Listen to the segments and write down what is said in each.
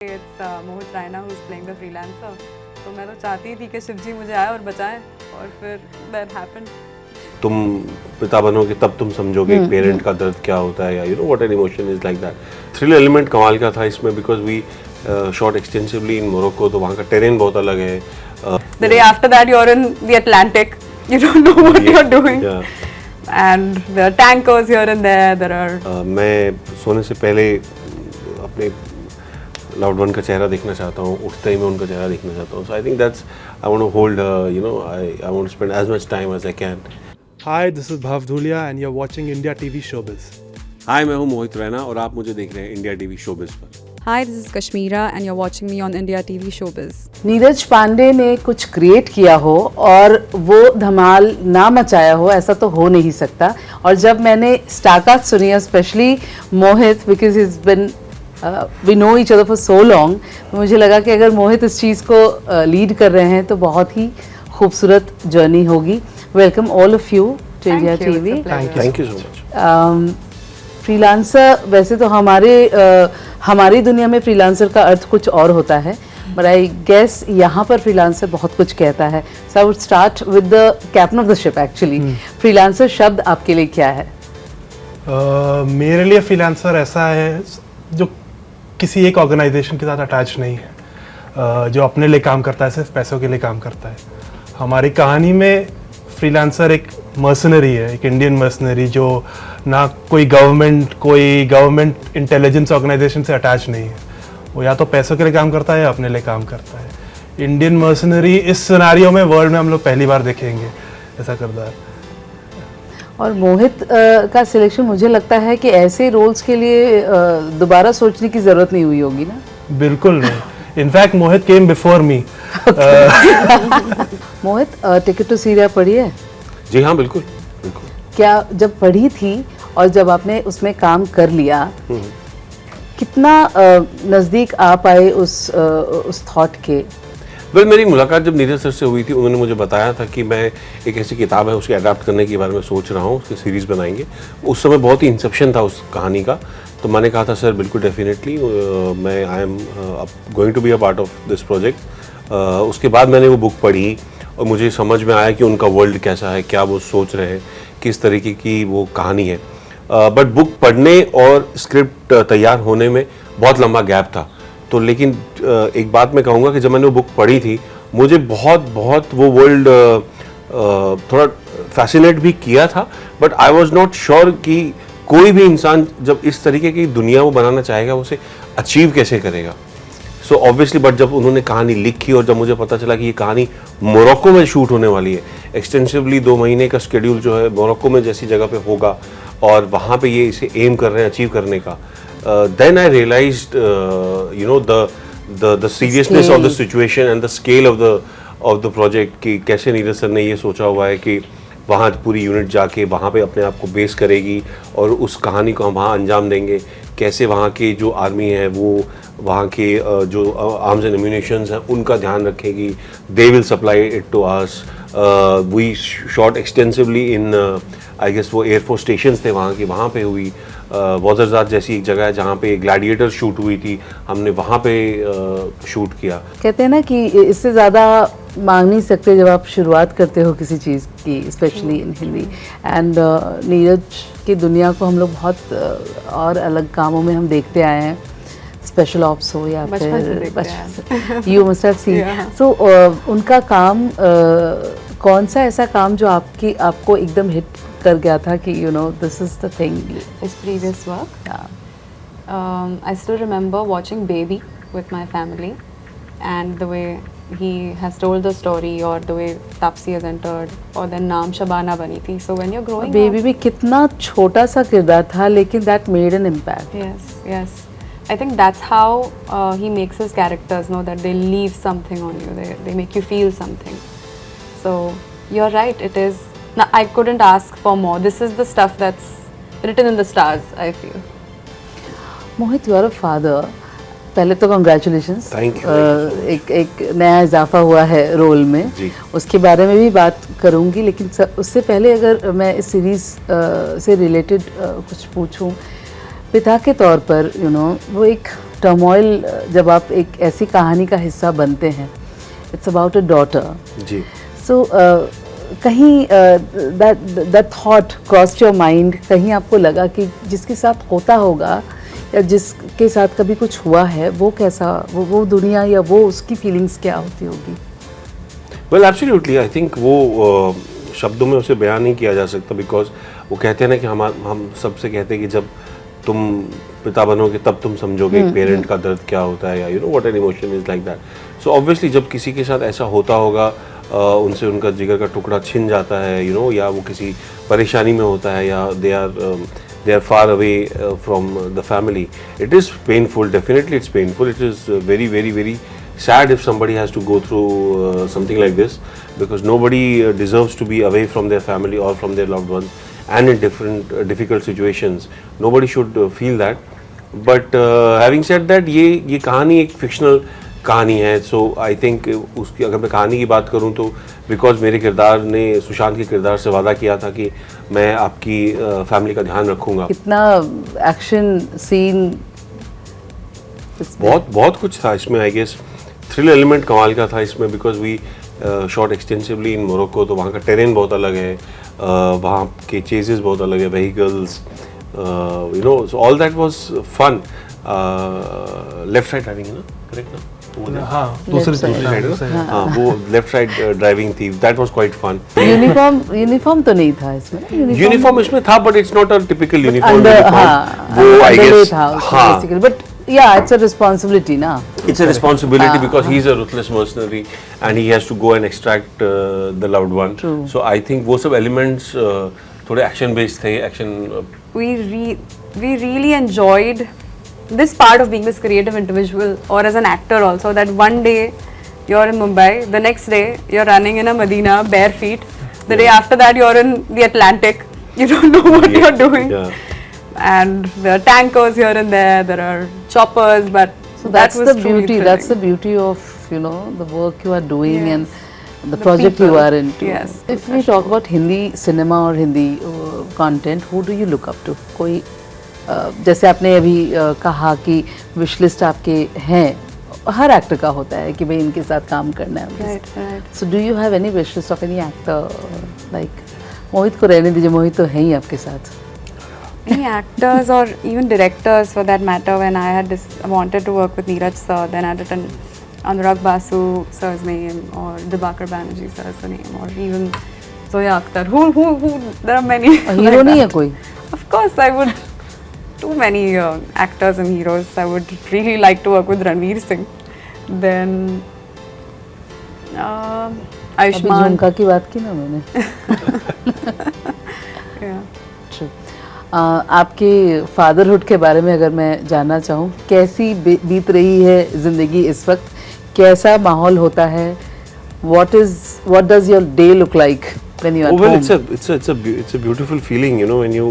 It's Mohit Raina who's playing the freelancer. तो मैं तो चाहती थी कि शिव जी मुझे आए और बचाएं और फिर that happened. तुम पिता बनोगे तब तुम समझोगे एक पेरेंट का दर्द क्या होता है या you know what an emotion is like that. Thrill element कमाल का था इसमें because we shot extensively in Morocco, तो वहाँ का टेरेन बहुत अलग है। The day after that you're in the Atlantic. You don't know what you're doing. And there are tankers here and there. There are. मैं सोने से पहले अपने लव्ड वन का चेहरा देखना चाहता हूँ, उठते ही मैं उनका चेहरा देखना चाहता हूँ। So I think that's I want to hold you know I want to spend as much time as I can. Hi, this is Bhav Dhulia and you're watching India TV Showbiz. हाय, मैं हूँ मोहित रैना और आप मुझे देख रहे हैं India TV showbiz पर। Hi, this is Kashmira and you're watching me on India TV Showbiz. Neeraj Pandey ने कुछ क्रिएट किया हो और वो धमाल ना मचाया हो, ऐसा तो हो नहीं सकता। और जब मैंने स्टारकास्ट सुनी, specially Mohit, because is been we know each other for so long, तो मुझे लगा कि अगर मोहित इस चीज़ को लीड कर रहे हैं तो बहुत ही खूबसूरत जर्नी होगी। Welcome all of you to India TV. Thank you so much. Freelancer, वैसे तो हमारी दुनिया में फ्रीलांसर का अर्थ कुछ और होता है, बट आई गेस यहाँ पर फ्रीलांसर बहुत कुछ कहता है। So I would start with the captain of the ship actually. Freelancer शब्द आपके लिए क्या है? मेरे लिए फ्रीलांसर ऐसा है जो किसी एक ऑर्गेनाइजेशन के साथ अटैच नहीं है, जो अपने लिए काम करता है, सिर्फ पैसों के लिए काम करता है। हमारी कहानी में फ्रीलांसर एक मर्सनरी है, एक इंडियन मर्सनरी जो ना कोई गवर्नमेंट इंटेलिजेंस ऑर्गेनाइजेशन से अटैच नहीं है। वो या तो पैसों के लिए काम करता है या अपने लिए काम करता है। इंडियन मर्सनरी इस सिनेरियो में वर्ल्ड में हम लोग पहली बार देखेंगे ऐसा किरदार। और मोहित का सिलेक्शन मुझे लगता है कि ऐसे रोल्स के लिए दोबारा सोचने की ज़रूरत नहीं हुई होगी ना? बिल्कुल नहीं, in fact Mohit came before me. Mohit, ticket to Syria पढ़ी है? जी हाँ, बिल्कुल बिल्कुल। क्या जब पढ़ी थी और जब आपने उसमें काम कर लिया, कितना नज़दीक आप आए उस थॉट के? मेरी मुलाकात जब नीरज सर से हुई थी, उन्होंने मुझे बताया था कि मैं एक ऐसी किताब है उसके अडाप्ट करने के बारे में सोच रहा हूँ, उसकी सीरीज़ बनाएंगे। उस समय बहुत ही इंसेप्शन था उस कहानी का, तो मैंने कहा था सर बिल्कुल डेफिनेटली मैं I am going to be a part of this project. उसके बाद मैंने वो बुक पढ़ी और मुझे समझ में आया कि उनका वर्ल्ड कैसा है, क्या वो सोच रहे हैं, किस तरीके की वो कहानी है। बट बुक पढ़ने और स्क्रिप्ट तैयार होने में बहुत लंबा गैप था। तो लेकिन एक बात मैं कहूँगा कि जब मैंने वो बुक पढ़ी थी, मुझे बहुत वो वर्ल्ड थोड़ा फैसिनेट भी किया था, but I was not sure कि कोई भी इंसान जब इस तरीके की दुनिया वो बनाना चाहेगा उसे अचीव कैसे करेगा। सो ऑब्वियसली, बट जब उन्होंने कहानी लिखी और जब मुझे पता चला कि ये कहानी मोरक्को में शूट होने वाली है, एक्सटेंसिवली 2 महीने का शेड्यूल जो है मोरक्को में जैसी जगह पे होगा और वहाँ पे ये इसे एम कर रहे हैं अचीव करने का, then I realized you know the seriousness of the situation and the scale of the project कि कैसे नीरज सर ने ये सोचा हुआ है कि वहाँ पूरी यूनिट जाके वहाँ पे अपने आप को बेस करेगी और उस कहानी को हम वहाँ अंजाम देंगे। कैसे वहाँ के जो आर्मी है वो वहाँ के जो आर्म्स एंड एम्यूनिशंस हैं उनका ध्यान रखेगी। They will supply it to us. We shot extensively in I guess वो एयरफोर्स स्टेशंस थे वहाँ के, वहाँ पे हुई। वज़रज़ात जैसी एक जगह है जहाँ पे ग्लैडिएटर शूट हुई थी, हमने वहाँ पे शूट किया। कहते हैं ना कि इससे ज़्यादा मांग नहीं सकते जब आप शुरुआत करते हो किसी चीज़ की, specially in Hindi. And Neeraj की दुनिया को हम लोग बहुत और अलग कामों में हम देखते आए हैं, स्पेशल ऑप्स हो या फिर यू मस्ट हैव सीन। सो उनका काम कौन सा ऐसा काम जो आपको एकदम हिट कर गया था कि you know this is the thing? His previous work. I still remember watching Baby with my family, and the way he has told the story, or the way Taapsee has entered, or then Naam Shabana bani thi. So when you're growing Baby में कितना छोटा सा किरदार था, लेकिन that made an impact. Yes. I think that's how he makes his characters know that they leave something on you. They make you feel something. So you're right. It is. Now, I couldn't ask for more. This is the stuff that's written in the stars, I feel. Mohit, you are a father. पहले तो congratulations. Thank you. एक नया इजाफा हुआ है role में, उसके बारे में भी बात करूँगी, लेकिन उससे पहले अगर मैं इस सीरीज़ से रिलेटेड कुछ पूछूं, पिता के तौर पर वो एक टर्मोइल जब आप एक ऐसी कहानी का हिस्सा बनते हैं, इट्स अबाउट अ डॉटर, जी सो कहीं that thought crossed your mind, कहीं आपको लगा कि जिसके साथ होता होगा या जिसके साथ कभी कुछ हुआ है वो कैसा, वो दुनिया या वो उसकी फीलिंग्स क्या होती होगी? वेल एब्सोल्युटली, आई थिंक वो शब्दों में उसे बयान नहीं किया जा सकता, बिकॉज वो कहते हैं ना कि हम सबसे कहते हैं कि जब तुम पिता बनोगे तब तुम समझोगे एक पेरेंट का दर्द क्या होता है, या you know what an emotion is like that. So obviously जब किसी के साथ ऐसा होता होगा, उनसे उनका जिगर का टुकड़ा छिन जाता है, यू नो, या वो किसी परेशानी में होता है, या they are far away from the family, it is painful. Definitely it's painful. It is very very very sad if somebody has to go through something like this, because nobody deserves to be away from their family or from their loved ones, and in different difficult situations. Nobody should feel that. But having said that, ये कहानी एक fictional कहानी है. So I think उसकी अगर मैं कहानी की बात करूँ तो because मेरे किरदार ने सुशांत के किरदार से वादा किया था कि मैं आपकी फैमिली का ध्यान रखूँगा. कितना एक्शन सीन, बहुत कुछ था इसमें. आई गेस थ्रिल एलिमेंट कमाल का था इसमें, because we shot extensively in Morocco. तो वहाँ का टेरेन बहुत अलग है, वहाँ के चेजेस बहुत अलग है, vehicles, you know, so all that was fun. Left side driving है ना, करेक्ट ना? हाँ, दूसरी साइड है. हाँ, वो लेफ्ट साइड ड्राइविंग थी. That was quite fun. Uniform तो नहीं था इसमें? यूनिफॉर्म इसमें था, but it's not a typical uniform. वो आई गेस हाँ, but yeah, it's a responsibility na. It's a responsibility because he's a ruthless mercenary and he has to go and extract the loved one. True. So I think वो सब elements थोड़े action based थे. We really enjoyed this part of being this creative individual, or as an actor also, that one day you're in Mumbai, the next day you're running in a Medina bare feet, the day after that you're in the Atlantic, you don't know what you're doing. Yeah. And there are tankers here and there are choppers, but So that's that was the truly beauty. That's the thrilling. beauty of, you know, the work you are doing Yes. and the The project you people. are into. Yes, If we talk about Hindi cinema or Hindi content, who do you look up to? कोई जैसे आपने अभी कहा कि wish list आपके हैं, हर actor का होता है कि भाई इनके साथ काम करना है. Right, right. So do you have any wish list of any actor? Like मोहित को रहने दीजिए, मोहित तो है ही आपके साथ. Any actors or even directors for that matter. When I had wanted to work with Neeraj sir, then I had written Anurag Basu sir's name, or Dibakar Banerjee sir's name, or even Zoya Akhtar. Who there are many. Hero नहीं है कोई? Of course, I would. Too many actors and heroes. I would really like to work with Ranveer Singh. Then अभी Ayushmann. झुमका की बात की ना मैंने. Yeah. True. आपके फादरहुड के बारे में अगर मैं जानना चाहूँ, कैसी बीत रही है ज़िंदगी इस वक्त, कैसा माहौल होता है, what does your day look like when you are Well, home? it's a beautiful feeling, you know, when you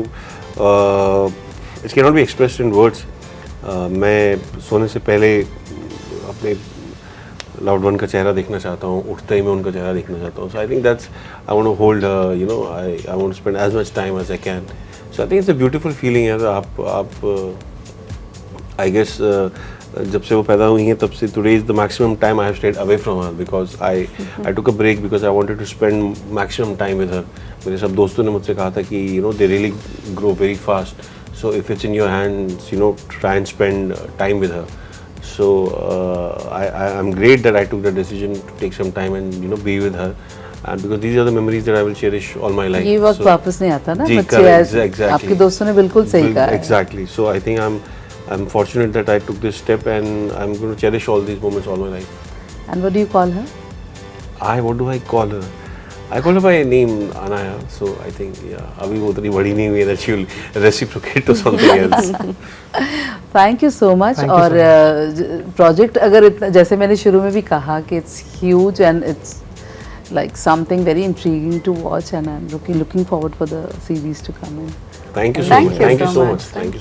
it cannot be expressed in words. मैं सोने से पहले अपने loved one का चेहरा देखना चाहता हूँ, उठते ही मैं उनका चेहरा देखना चाहता हूँ. So I think that's, I want to hold, you know, I want to spend as much time as I can. So I think it's a beautiful feeling यार. आप I guess जब से वो पैदा हुई हैं तब से today is the maximum time I have stayed away from her, because I took a break because I wanted to spend maximum time with her. मेरे सब दोस्तों ने मुझसे कहा था कि you know they really grow very fast. So if it's in your hands, you know, try and spend time with her. So I'm great that I took the decision to take some time and you know be with her. And because these are the memories that I will cherish all my life. ये वक्त वापस नहीं आता ना जी, बच्चे. correct, exactly. आपके दोस्तों ने बिल्कुल सही कहा है. Exactly. So I think I'm fortunate that I took this step, and I'm going to cherish all these moments all my life. And what do you call her? What do I call her? I call her by name Anaya. So I think अभी वो उतनी बड़ी नहीं हुई है that she will reciprocate to something else. Thank you so much. और project अगर इतना, जैसे मैंने शुरू में भी कहा कि it's huge and it's like something very intriguing to watch, and I'm looking forward for the series to come in. Thank you so Thank much. you Thank you so so much. much. Thank you.